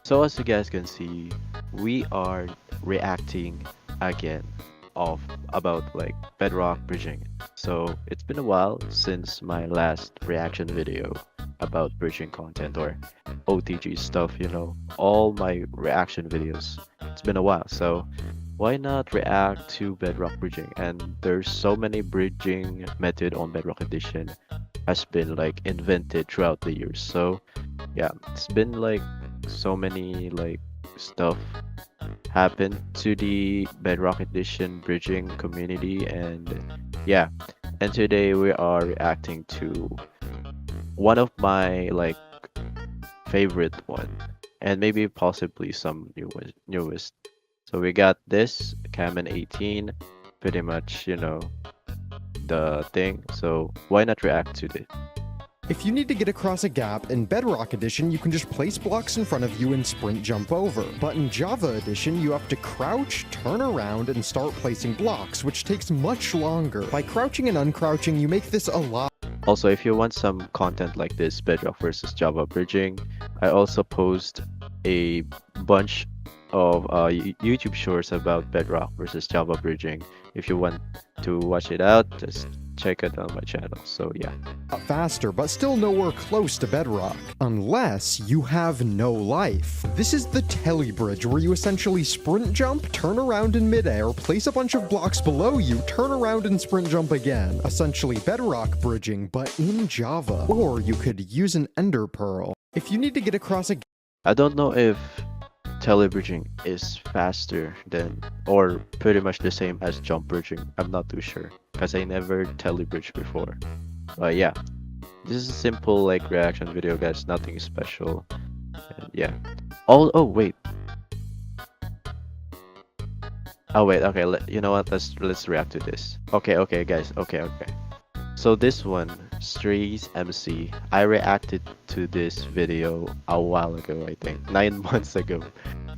So as you guys can see, we are reacting again of about like Bedrock bridging. So it's been a while since my last reaction video about bridging content or OTG stuff, all my reaction videos. It's been a while, so why not react to Bedrock bridging? And there's so many bridging method on Bedrock Edition has been like invented throughout the years. So yeah, it's been like so many like stuff happened to the Bedrock Edition bridging community, and yeah, and today we are reacting to one of my like favorite one, and maybe possibly some newest. So we got this Canon 18, pretty much the thing. So why not react to this? If you need to get across a gap in Bedrock Edition, you can just place blocks in front of you and sprint jump over. But in Java Edition, you have to crouch, turn around, and start placing blocks, which takes much longer. By crouching and uncrouching, you make this a lot. Also, if you want some content like this, Bedrock versus Java bridging, I also post a bunch of YouTube shorts about Bedrock versus Java bridging. If you want to watch it out, just check it on my channel. So yeah. Faster, but still nowhere close to Bedrock. Unless you have no life. This is the Telly Bridge, where you essentially sprint jump, turn around in midair, place a bunch of blocks below you, turn around and sprint jump again. Essentially Bedrock bridging, but in Java. Or you could use an Ender Pearl. If you need to get across a I don't know if telebridging is faster than or pretty much the same as jump bridging. I'm not too sure because I never telebridge before. But yeah, this is a simple like reaction video, guys. Nothing special. And yeah. Oh wait. Oh wait. Okay. You know what? Let's react to this. Okay, guys. Okay. So this one, Stray's MC, I reacted to this video a while ago, I think, 9 months ago.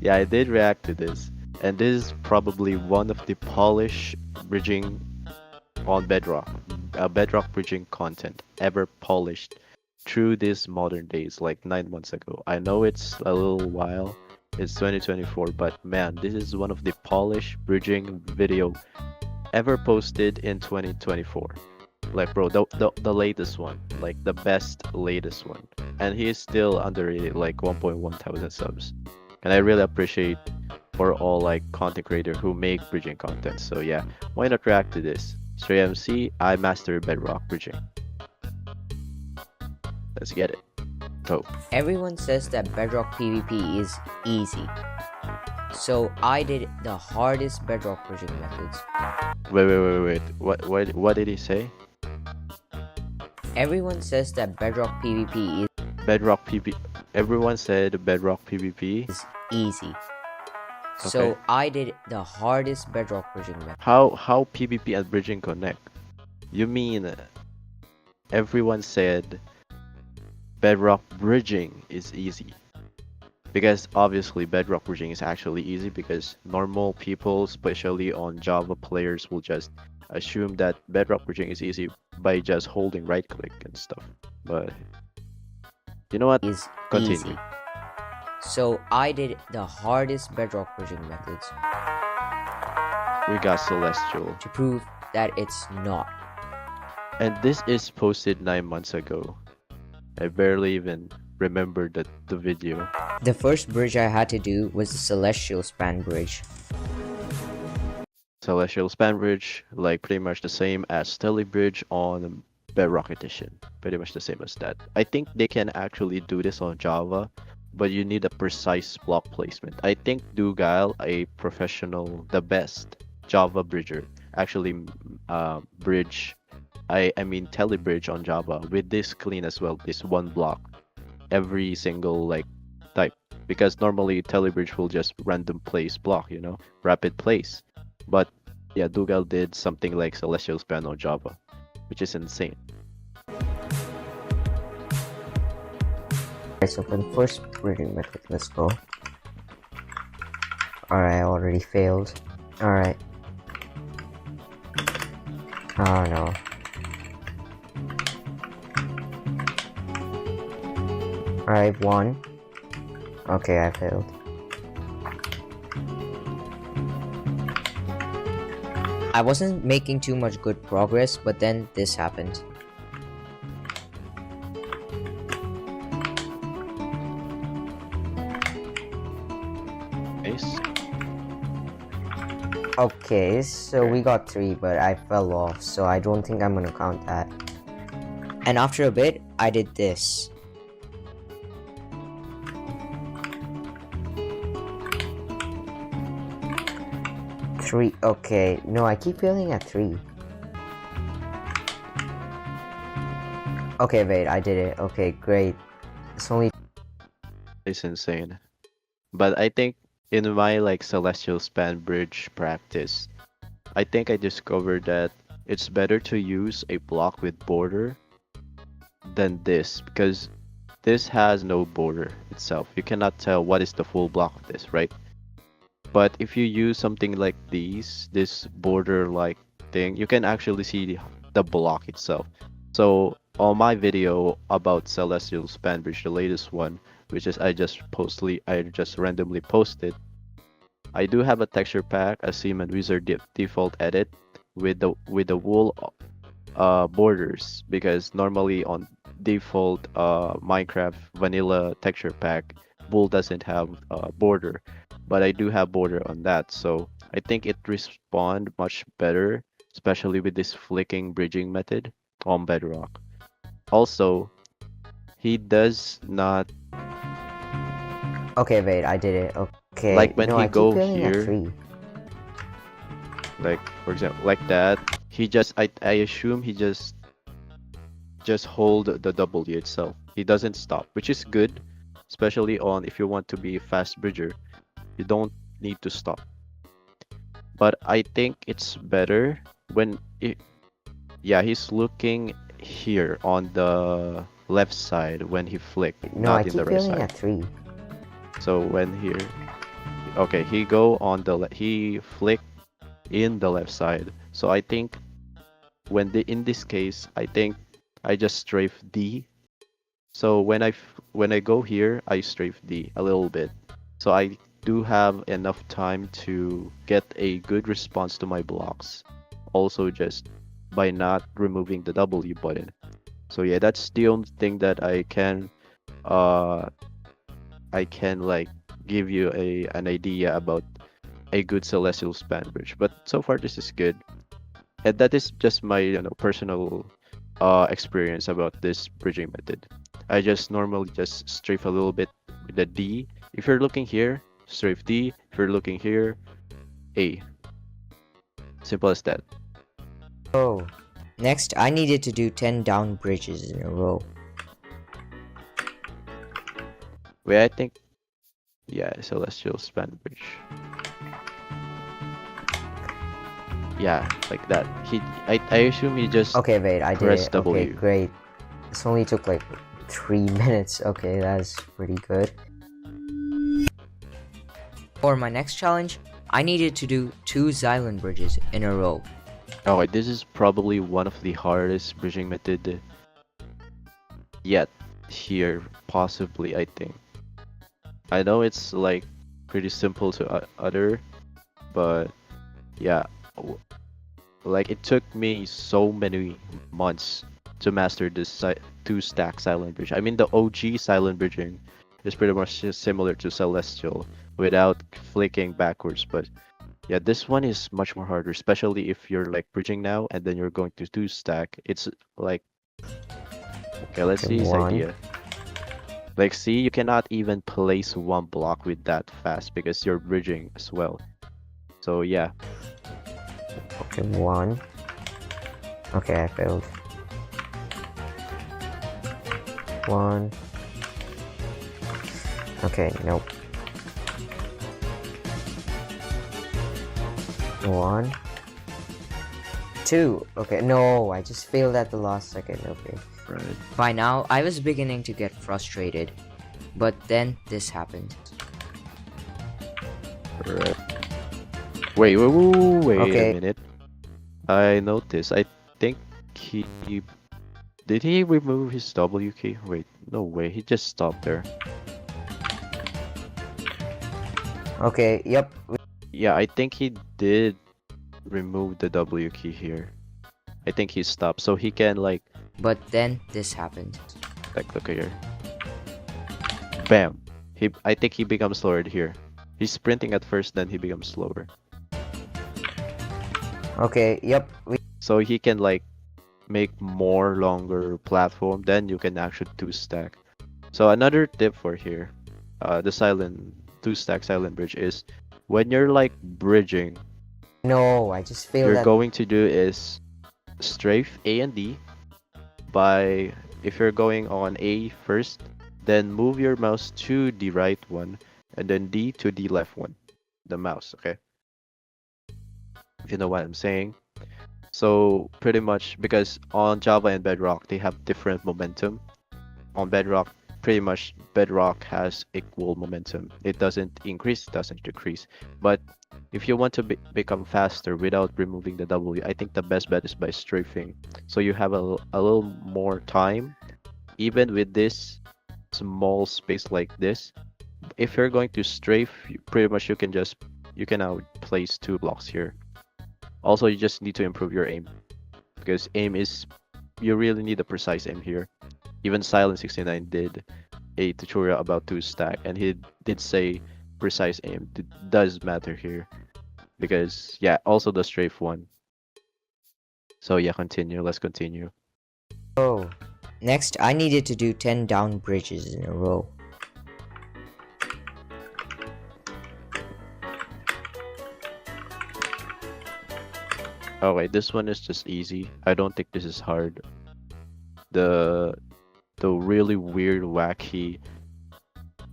Yeah, I did react to this, and this is probably one of the polished bridging on Bedrock, Bedrock bridging content ever polished through these modern days, like 9 months ago. I know it's a little while, it's 2024, but man, this is one of the polished bridging video ever posted in 2024. Like bro, the latest one, like the best latest one, and he is still underrated, like 1.1 thousand subs, and I really appreciate for all like content creators who make bridging content. So yeah, why not react to this? Stray MC, I master Bedrock bridging. Let's get it. Go. Everyone says that Bedrock PvP is easy. So I did the hardest Bedrock bridging methods. Wait. What did he say? Everyone says that Bedrock PvP Bedrock PvP. Everyone said Bedrock PvP is easy. So I did the hardest Bedrock bridging method. How PvP and bridging connect? You mean everyone said Bedrock bridging is easy? Because obviously Bedrock bridging is actually easy because normal people, especially on Java players, will just assume that Bedrock bridging is easy by just holding right click and stuff. But you know what? Is Continue. easy. So I did the hardest Bedrock bridging methods We got Celestial. to prove that it's not. And this is posted 9 months ago. I barely even remember the video. The first bridge I had to do was the Celestial Span Bridge. Celestial Span Bridge, like pretty much the same as Telly Bridge on Bedrock Edition. Pretty much the same as that. I think they can actually do this on Java, but you need a precise block placement. I think Dougal, a professional, the best Java bridger, actually bridge, I mean Telly Bridge on Java with this clean as well, this one block, every single like type. Because normally Telly Bridge will just random place block, rapid place. But yeah, Dougal did something like Celestial Span on Java, which is insane. Alright, so for the first bridging method, let's go. Alright, I already failed. Alright. Oh no. Alright, one. Okay, I failed. I wasn't making too much good progress, but then this happened. Nice. Okay, so Okay. we got 3, but I fell off, so I don't think I'm gonna count that. And after a bit, I did this. Three. Okay, no, I keep failing at 3. Okay, wait, I did it. Okay, great. It's only. It's insane. But I think in my like celestial span bridge practice, I think I discovered that it's better to use a block with border than this because this has no border itself. You cannot tell what is the full block of this, right? But if you use something like this border like thing, you can actually see the block itself. So on my video about Celestial Span Bridge, the latest one, which is I just randomly posted, I do have a texture pack, a Seam and Wizard default edit with the wool borders because normally on default Minecraft vanilla texture pack, wool doesn't have border, but I do have border on that, so I think it respond much better, especially with this flicking bridging method on Bedrock. Also, he does not Okay, wait, I did it. Okay, like when no, he I keep go failing at here, 3. like for example, like that. He just I assume he just hold the W itself. He doesn't stop, which is good, especially on if you want to be a fast bridger. You don't need to stop. But I think it's better when yeah, he's looking here on the left side when he flick, No, I not in the keep right failing side. at 3. So when here, okay, he go on the he flick in the left side. So I think in this case, I think I just strafe D. So when I go here, I strafe D a little bit. So I do have enough time to get a good response to my blocks. Also just by not removing the W button. So yeah, that's the only thing that uh I can like give you an idea about a good celestial span bridge. But so far this is good. And that is just my personal experience about this bridging method. I just normally just strafe a little bit with the D. If you're looking here, strafe D. If you're looking here, A. Simple as that. Oh. Next, I needed to do 10 down bridges in a row. Wait, I think yeah, celestial span bridge. Yeah, like that. I assume he just Okay, wait, I did press it. Okay, W. great. This only took like 3 minutes. Okay, that's pretty good. For my next challenge, I needed to do 2 Xylan bridges in a row. Oh, this is probably one of the hardest bridging method yet here, possibly, I think. I know it's like pretty simple to utter, but yeah, like it took me so many months to master this two stack silent bridge. I mean, the OG silent bridging is pretty much similar to Celestial without flicking backwards, but yeah, this one is much more harder, especially if you're like bridging now and then you're going to two stack. It's like, okay, let's see his 1, idea. Like, see, you cannot even place one block with that fast because you're bridging as well. So yeah, okay, 1. Okay, I failed. 1. Okay, nope. 1. 2. Okay, no, I just failed at the last second. Okay. right. By now, I was beginning to get frustrated, but then this happened. Right. Wait Okay. a minute. I noticed. I think he did he remove his W key? Wait, no way. He just stopped there. Okay, yep. Yeah, I think he did remove the W key here. I think he stopped, so he can But then this happened. look here. Bam. I think he becomes slower here. He's sprinting at first, then he becomes slower. Okay, yep. So he can make more longer platform, then you can actually two stack. So another tip for here, the silent two stack silent bridge is when you're bridging, No, I just failed you're that. going to do is strafe A and D by if you're going on A first, then move your mouse to the right one and then D to the left one. The mouse, okay? If you know what I'm saying. So pretty much because on Java and Bedrock they have different momentum. On Bedrock, pretty much Bedrock has equal momentum. It doesn't increase, it doesn't decrease. But if you want to become faster without removing the W, I think the best bet is by strafing. So you have a little more time, even with this small space like this. If you're going to strafe, pretty much you can now place two blocks here. Also, you just need to improve your aim because aim is you really need a precise aim here. Even Silent69 did a tutorial about two stack, and he did say precise aim does matter here because yeah, also the strafe one. So yeah, continue. Let's continue. Oh. Next, I needed to do 10 down bridges in a row. Oh wait, this one is just easy. I don't think this is hard. The really weird, wacky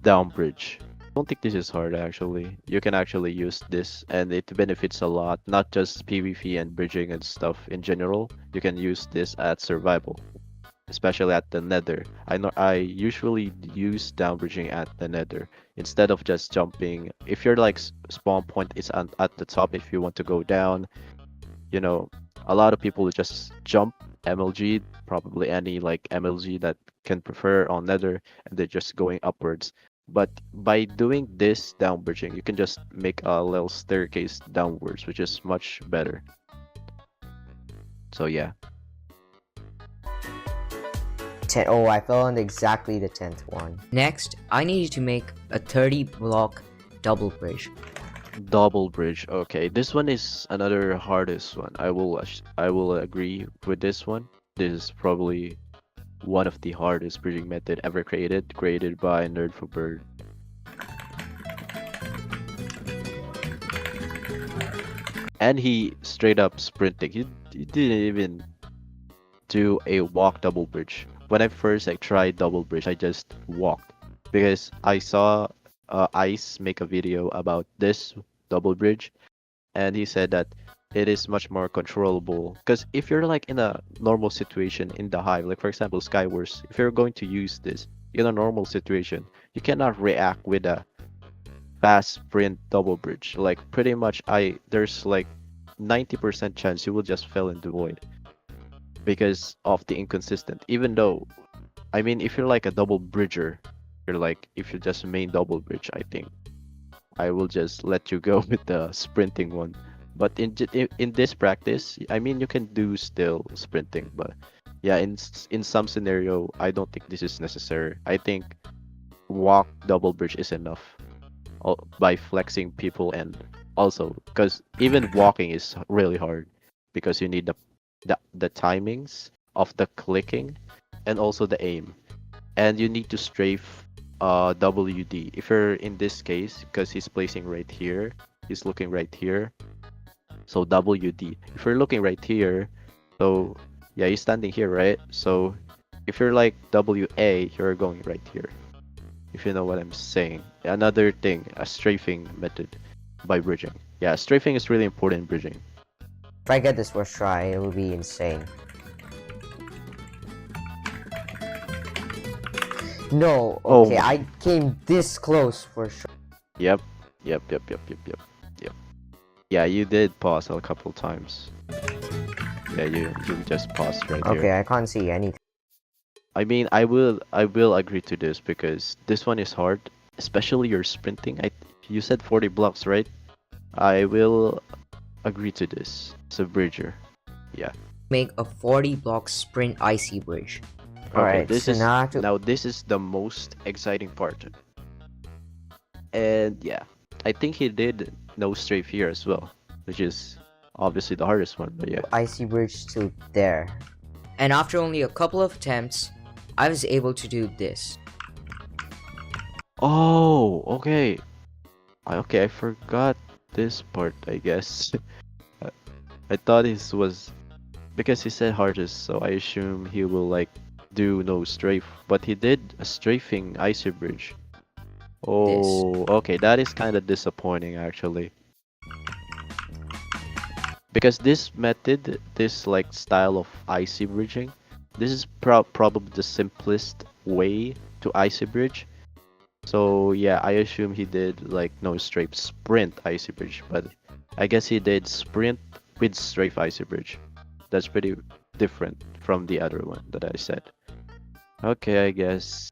down bridge. I don't think this is hard actually. You can actually use this and it benefits a lot, not just PvP and bridging and stuff in general. You can use this at survival, especially at the nether. I usually use down bridging at the nether instead of just jumping. If your spawn point is at the top, if you want to go down, you know, a lot of people just jump MLG, probably any MLG that can prefer on nether, and they're just going upwards. But by doing this down bridging, you can just make a little staircase downwards, which is much better. So yeah. Oh, I fell on exactly the 10th one. Next, I needed to make a 30 block double bridge. Double bridge. Okay, this one is another hardest one. I will agree with this one. This is probably one of the hardest bridging method ever created by Nerd for Bird. And he straight up sprinting. He didn't even do a walk double bridge. When I first tried double bridge, I just walked because I saw Ice make a video about this double bridge, and he said that it is much more controllable. Because if you're in a normal situation in the hive, like for example Skywars, if you're going to use this in a normal situation, you cannot react with a fast sprint double bridge. Like pretty much, there's 90% chance you will just fall in the void because of the inconsistent. Even though, I mean, if you're a double bridger, if you just main double bridge, I think I will just let you go with the sprinting one. But in this practice, I mean, you can do still sprinting, but yeah, in some scenario, I don't think this is necessary. I think walk double bridge is enough by flexing people, and also because even walking is really hard because you need the timings of the clicking and also the aim, and you need to strafe WD. If you're in this case, because he's placing right here, he's looking right here, so WD. If you're looking right here, so yeah, he's standing here, right? So if you're WA, you're going right here. If you know what I'm saying. Another thing, a strafing method by bridging. Yeah, strafing is really important in bridging. If I get this first try, it will be insane. No, okay, I came this close for sure. Yep. Yeah, you did pause a couple times. Yeah, you just paused right here. Okay, I can't see anything. I mean, I will agree to this because this one is hard, especially your sprinting. You said 40 blocks, right? I will agree to this. It's a bridger. Yeah. Make a 40 block sprint icy bridge. Okay, Alright, this so is now I have to. now this is the most exciting part. And yeah, I think he did no strafe here as well, which is obviously the hardest one, but yeah. Icy bridge to there. And after only a couple of attempts, I was able to do this. Oh, okay. Okay, I forgot this part, I guess. I I thought this was because he said hardest, so I assume he will like do no strafe, but he did a strafing icy bridge. This. Oh, okay, that is kind of disappointing actually. Because this method, this like style of icy bridging, this is probably the simplest way to icy bridge. So yeah, I assume he did like no strafe sprint icy bridge, but I guess he did sprint with strafe icy bridge. That's pretty different from the other one that I said. Okay, I guess.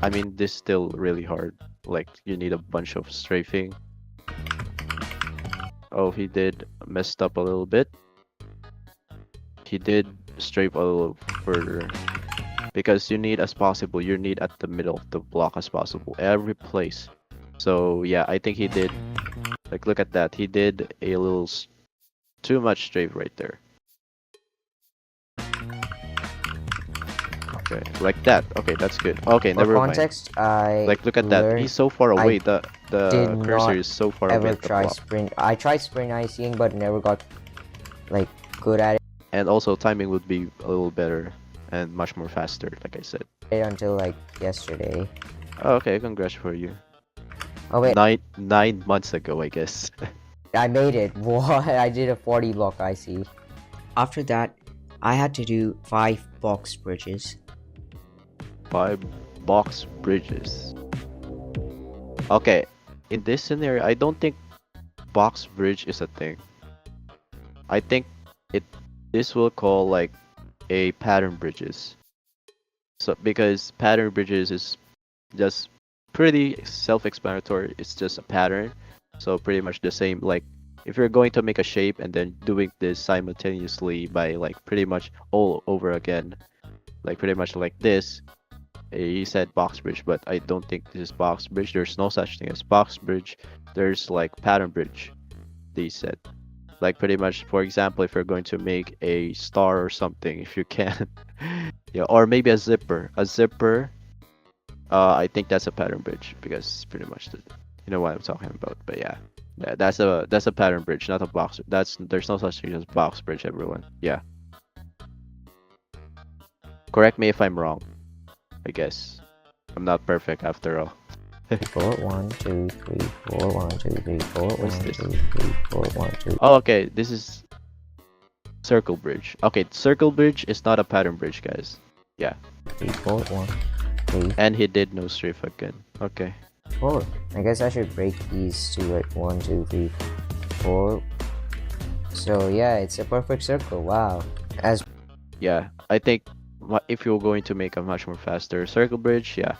I mean, this still really hard. Like you need a bunch of strafing. Oh, he did messed up a little bit. He did strafe a little further because you need as possible. You need at the middle of the block as possible, every place. So yeah, I think he did. Like look at that. He did a little too much strafe right there. Okay, like that. Okay, that's good. Okay, For never mind. context, I Like look at that. learned He's so far I away. did The cursor not is so far away ever at the try block. sprint. I tried sprint icing, but never got like good at And also timing would be a little better and much more faster, like I said. it until like yesterday. Oh, okay, congrats for you. Oh wait, 9 months ago, I guess. I made it. What? I did a 40 block icy. After that, I had to do 5 box bridges. 5 box bridges. Okay, in this scenario, I don't think box bridge is a thing. I think this will call like a pattern bridges. So because pattern bridges is just pretty self-explanatory. It's just a pattern. So pretty much the same. Like if you're going to make a shape and then doing this simultaneously by like pretty much all over again, like pretty much like this. He said box bridge, but I don't think this is box bridge. There's no such thing as box bridge. There's like pattern bridge. They said. Like pretty much, for example, if you're going to make a star or something, if you can, yeah, or maybe a zipper. A zipper. I think that's a pattern bridge because pretty much you know what I'm talking about. But yeah, that's a pattern bridge, not a box. There's no such thing as box bridge, everyone. Yeah. Correct me if I'm wrong. I guess I'm not perfect after all. 4, 1, 2, 3, 4, 1, 2, 3, 4, 1, What's 2, this? 3, 4, 1, 2. Oh, okay. This is circle bridge. Okay, circle bridge is not a pattern bridge, guys. Yeah. 3, 4, 1, 3, And he did no strafe again. Okay. 4. I guess I should break these two at 1, 2, 3, 4. So yeah, it's a perfect circle. Wow. As Yeah, I think if you're going to make a much more faster circle bridge, yeah,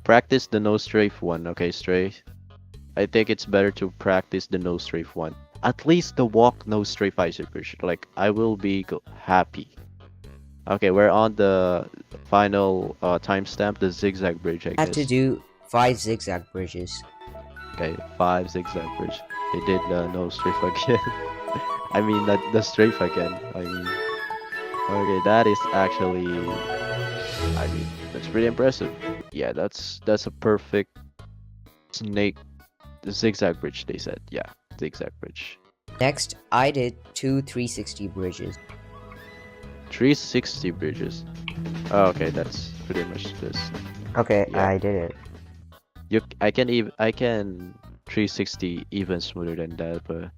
practice the no strafe one. Okay, strafe. I think it's better to practice the no strafe one. At least the walk no strafe icy bridge. Like I will be happy. Okay, we're on the final timestamp, the zigzag bridge. I I had to guess. do 5 zigzag bridges. Okay, 5 zigzag bridge. They did the no strafe again. I mean the strafe again. I mean. Okay, that is actually, I mean, that's pretty impressive. Yeah, that's a perfect snake zigzag bridge. They said, yeah, zigzag bridge. Next, I did 2 360 bridges. 360 bridges. Oh, okay, that's pretty much this. Okay, Yeah. I did it. I can 360 even smoother than that, but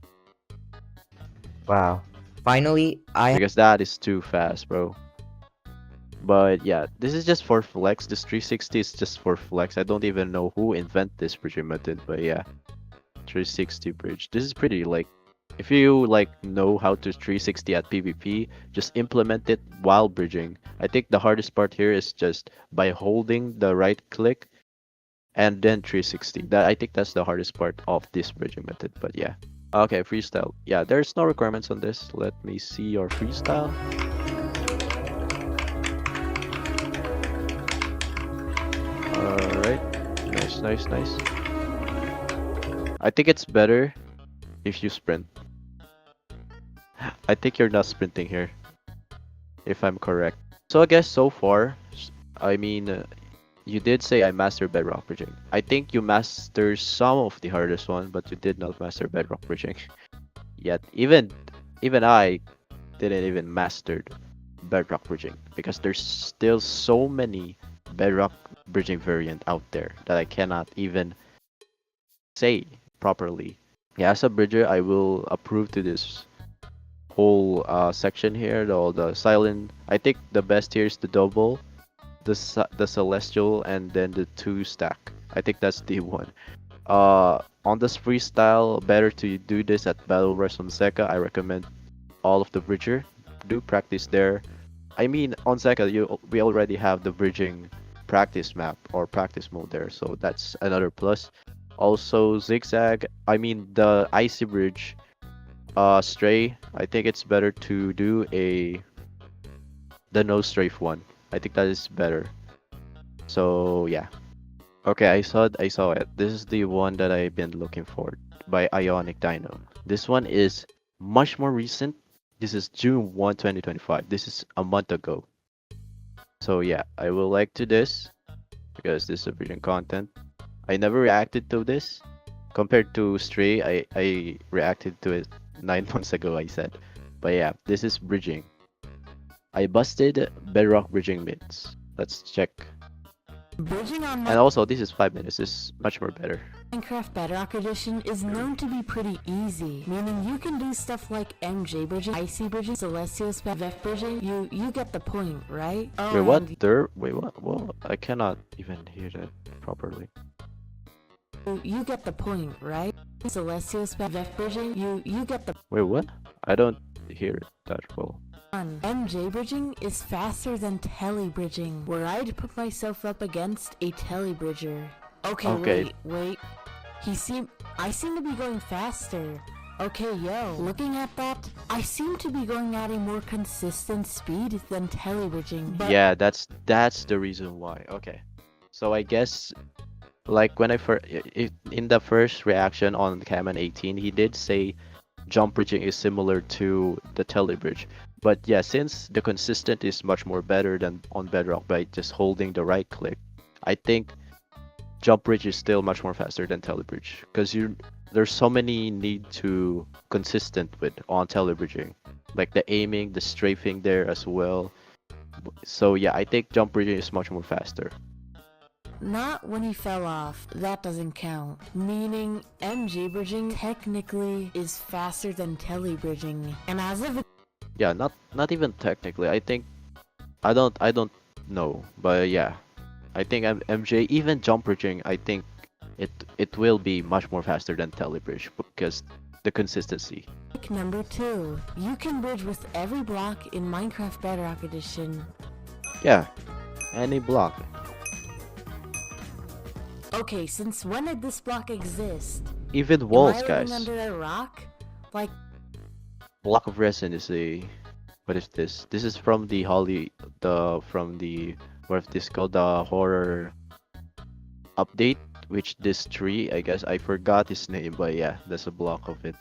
Wow. Finally, because that is too fast, bro. But yeah, this is just for flex. This 360 is just for flex. I don't even know who invented this bridging method, but yeah, 360 bridge. This is pretty like, if you like know how to 360 at PvP, just implement it while bridging. I think the hardest part here is just by holding the right click and then 360. That I think that's the hardest part of this bridging method. But yeah. Okay, freestyle. Yeah, there's no requirements on this. Let me see your freestyle. Alright. Nice, nice, nice. I think it's better if you sprint. I think you're not sprinting here, if I'm correct. So I guess so far, I mean, you did say I mastered bedrock bridging. I think you mastered some of the hardest one, but you did not master bedrock bridging yet. Even I didn't even mastered bedrock bridging because there's still so many bedrock bridging variant out there that I cannot even say properly. Yeah, as a bridger, I will approve to this whole section here, all the silent. I think the best here is the double, the celestial, and then the two stack. I think that's the one. On this freestyle, better to do this at Battle Rush on Zeka. I recommend all of the bridger. Do practice there. I mean, on Zeka, we already have the bridging practice map or practice mode there, so that's another plus. Also, zigzag. I mean, the icy bridge. Stray. I think it's better to do the no strafe one. I think that is better. So yeah. Okay, I saw it. This is the one that I've been looking for by Ionic Dino. This one is much more recent. This is June 1, 2025. This is a month ago. So yeah, I will like to this because this is a brilliant content. I never reacted to this. Compared to Stray, I reacted to it 9 months ago, I said. But yeah, this is bridging. I busted bedrock bridging myths. Let's check. Bridging on And also, this is 5 minutes. This is much more better. Minecraft Bedrock Edition is known to be pretty easy, meaning you can do stuff like MJ bridging, Icy bridging, Celestial spam, VF bridging. You get the point, right? Wait, what? And There? Wait, what? Well, I cannot even hear that properly. you get the point, right? Celestial spam, VF bridging. You get the Wait, what? I don't hear it that well. fun. MJ bridging is faster than tele bridging, where I'd put myself up against a tele bridger. Okay. Wait. I seem to be going faster. Okay, yo. Looking at that, I seem to be going at a more consistent speed than tele bridging. But Yeah, that's the reason why. Okay. So I guess like when I first in the first reaction on Cameron 18, he did say jump bridging is similar to the telebridge. But yeah, since the consistent is much more better than on Bedrock by just holding the right click, I think jump bridge is still much more faster than telebridge because there's so many need to consistent with on telebridging, like the aiming, the strafing there as well. So yeah, I think jump bridging is much more faster. not when he fell off. That doesn't count. Meaning, MJ bridging technically is faster than tele bridging. And as of Yeah, not even technically. I think I don't know, but yeah, I think MJ even jump bridging. I think it will be much more faster than telebridge because the consistency. number 2, you can bridge with every block in Minecraft Bedrock Edition. Yeah, any block. Okay, since when did this block exist? Even Am walls, I living guys. under a rock? Like, Block of resin is a what is this? This is from the what is this called, the horror update, which this tree, I guess I forgot his name, but yeah, that's a block of it.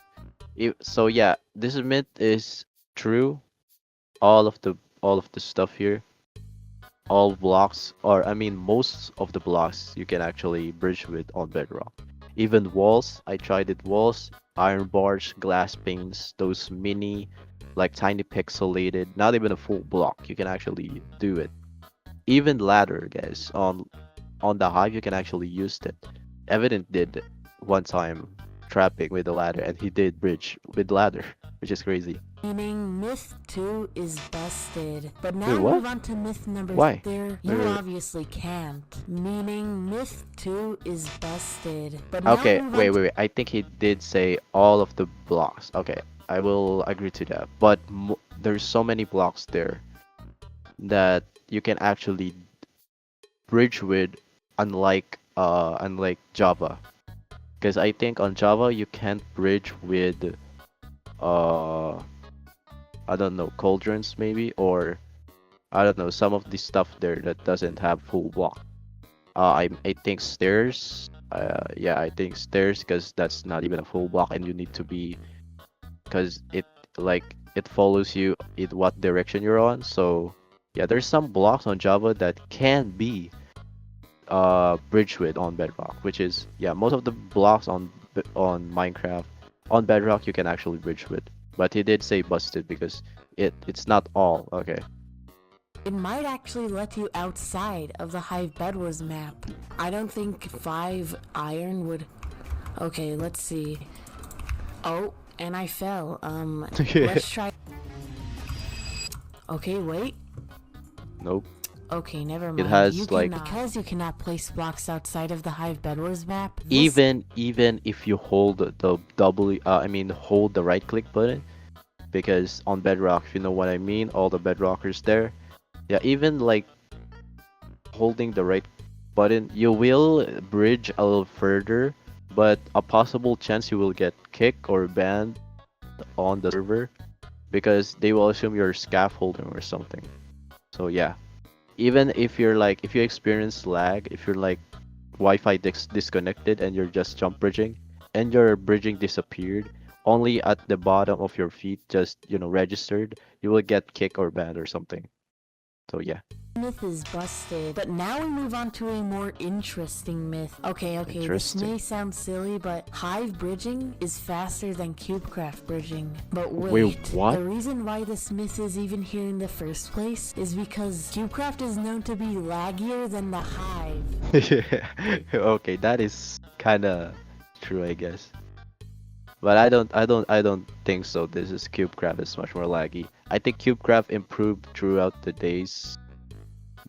So yeah, this myth is true. All of the stuff here, all blocks, or I mean most of the blocks you can actually bridge with on Bedrock. Even walls, I tried it walls, iron bars, glass panes, those mini, like tiny pixelated, not even a full block, you can actually do it. Even ladder, guys, on the hive you can actually use it. Evident did one time trapping with the ladder, and he did bridge with ladder, which is crazy. meaning myth 2 is busted. But now Wait, we what? move on to myth number Why? there. Wait, You wait. obviously can't. Meaning myth 2 is busted. But now Okay, we move wait, on wait, wait. I think he did say all of the blocks. Okay, I will agree to that. But there's so many blocks there that you can actually bridge with unlike Java, because I think on Java you can't bridge with uh I don't know, cauldrons maybe, or I don't know, some of the stuff there that doesn't have full block. I think stairs. Yeah, I think stairs because that's not even a full block, and you need to be because it follows you in what direction you're on. So yeah, there's some blocks on Java that can be bridged with on Bedrock, which is yeah, most of the blocks on Minecraft on Bedrock you can actually bridge with. But he did say busted because it's not all. Okay. It might actually let you outside of the Hive Bedwars map. I don't think 5 iron would... Okay, let's see. Oh, and I fell. Let's try... Okay, wait. Nope. Okay, never mind. It has you like because you cannot place blocks outside of the Hive Bedwars map. even if you hold the hold the right click button, because on Bedrock, if you know what I mean, all the Bedrockers there, yeah, even like holding the right button, you will bridge a little further, but a possible chance you will get kicked or banned on the server because they will assume you're scaffolding or something. So yeah, even if if you experience lag, if you're like Wi-Fi disconnected and you're just jump bridging and your bridging disappeared, only at the bottom of your feet just registered, you will get kicked or banned or something. So yeah. Myth is busted. But now we move on to a more interesting myth. Okay, this may sound silly, but Hive bridging is faster than CubeCraft bridging. But wait, what? The reason why this myth is even here in the first place is because CubeCraft is known to be laggier than the Hive. Okay, that is kind of true, I guess. But I don't think so. This is CubeCraft is much more laggy. I think CubeCraft improved throughout the days,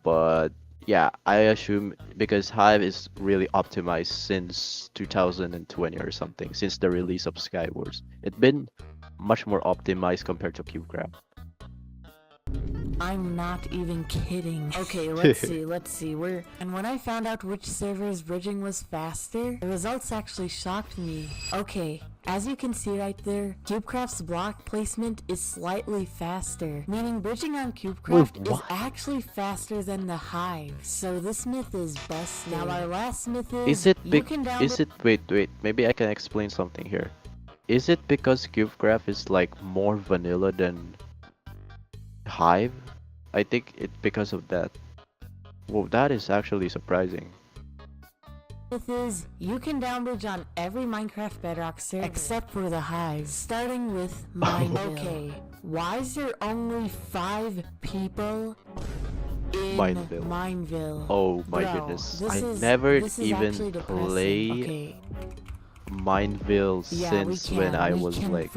but yeah, I assume because Hive is really optimized since 2020 or something, since the release of Skywars. It's been much more optimized compared to CubeCraft. I'm not even kidding. Okay, let's see. And when I found out which server's bridging was faster, the results actually shocked me. Okay, as you can see right there, CubeCraft's block placement is slightly faster, meaning bridging on CubeCraft is actually faster than the Hive. So this myth is busted. Now our last myth is wait, maybe I can explain something here. Is it because CubeCraft is like more vanilla than Hive? I think it's because of that. Well, that is actually surprising. Myth is you can downbridge on every Minecraft Bedrock server except for the Hive, starting with Mineville. Okay, why is there only 5 people in Mineville? Oh my goodness, I never even play Mineville since when I was like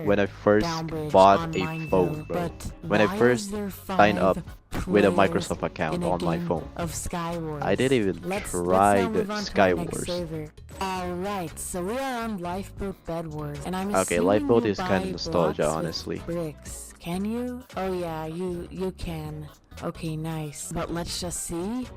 when I first bought a phone, bro. When I first signed up with a Microsoft account on my phone. I didn't even try the Skywars. Alright, so we are on Lifeboat Bedwars, and I'm okay, Lifeboat is kind of nostalgia, honestly. Bricks. Can you? Oh yeah, you can. Okay, nice. But let's just see.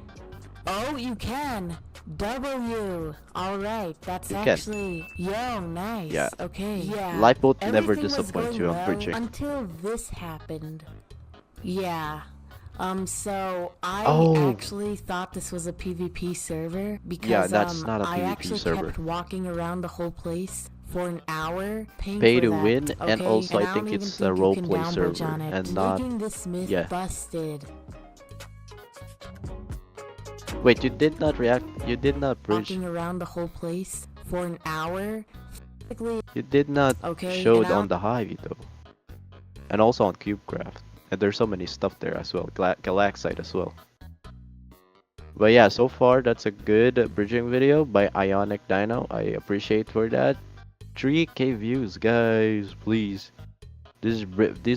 Oh, you can! W! Alright, that's actually... Yo, nice. Yeah. Okay. Yeah. Lifeboat never disappoints you on bridging. Until this happened. Yeah. So I actually thought this was a PvP server because that's not a I PvP actually server. kept walking around the whole place for an hour Pay for to that, win, and okay? also And I don't think even it's think a you can roleplay downbridge server on it. and not. Making this myth busted. Wait, you did not react. You did not bridge. Walking around the whole place for an hour. You did not Okay, show and it on the Hive though, and also on CubeCraft. And there's so many stuff there as well. Galaxite as well. But yeah, so far that's a good bridging video by Ionic Dino. I appreciate for that. 3K views, guys, please. This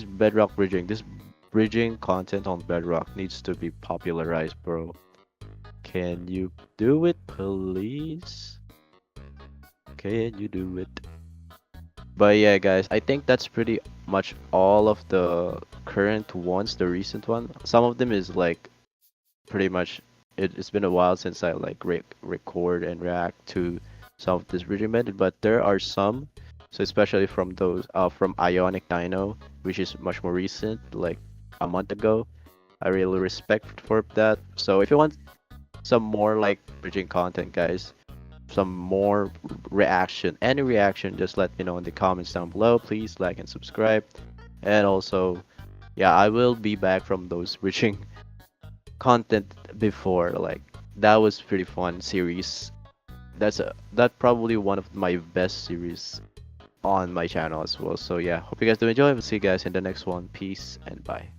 Bedrock bridging, this bridging content on Bedrock needs to be popularized, bro. Can you do it, please? Can you do it? But yeah, guys, I think that's pretty much all of the current ones, the recent one. Some of them is like pretty much it's been a while since I like record and react to some of this bridging method, but there are some. So especially from those from Ionic Dino, which is much more recent, like a month ago. I really respect for that. So if you want some more like bridging content, guys, some more reaction, any reaction, just let me know in the comments down below. Please like and subscribe. And also, yeah, I will be back from those bridging content before. Like that was pretty fun series. That probably one of my best series on my channel as well. So yeah, hope you guys do enjoy. We'll see you guys in the next one. Peace and bye.